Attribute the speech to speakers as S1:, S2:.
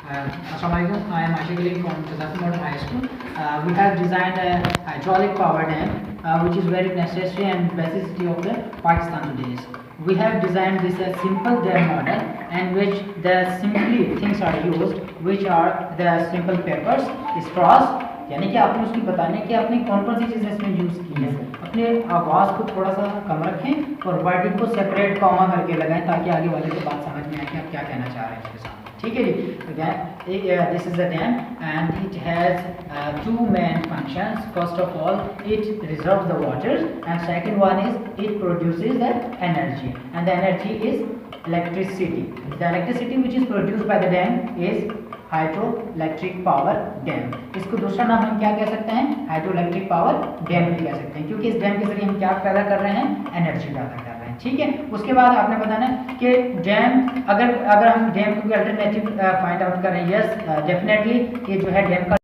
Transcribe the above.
S1: Assalamualaikum. I am Ashik Ali from Qazafi Model High School. We have designed a hydraulic power dam, which is very necessary and necessity of the Pakistan today. We have designed this as simple dam model, and which the simply things are used, which are the simple papers, straws. यानी कि आपने उसकी बताने कि आपने कौन कौन सी चीज़ें इसमें यूज़ की है। अपने आवाज़ को थोड़ा सा कम रखें और वर्डिंग को सेपरेट कॉमा करके लगाएं ताकि आगे वाले को बात समझ में आए कि आप क्या कहना चाह रहे हैं इसके साथ। ठीक है जी। This is the dam and it has two main functions. First of all, it reserves the water, and second one is it produces the energy, and the energy is electricity. The electricity which is produced by the dam is hydroelectric power dam. इसको दूसरा नाम हम क्या कह सकते हैं? Hydroelectric power dam भी कह सकते हैं, क्योंकि इस डैम के जरिए हम क्या पैदा कर रहे हैं? एनर्जी पैदा कर रहे हैं। ठीक है। उसके बाद आपने बताना है कि डैम अगर हम डैम को अल्टरनेटिव फाइंड आउट करें, यस डेफिनेटली ये जो है डैम का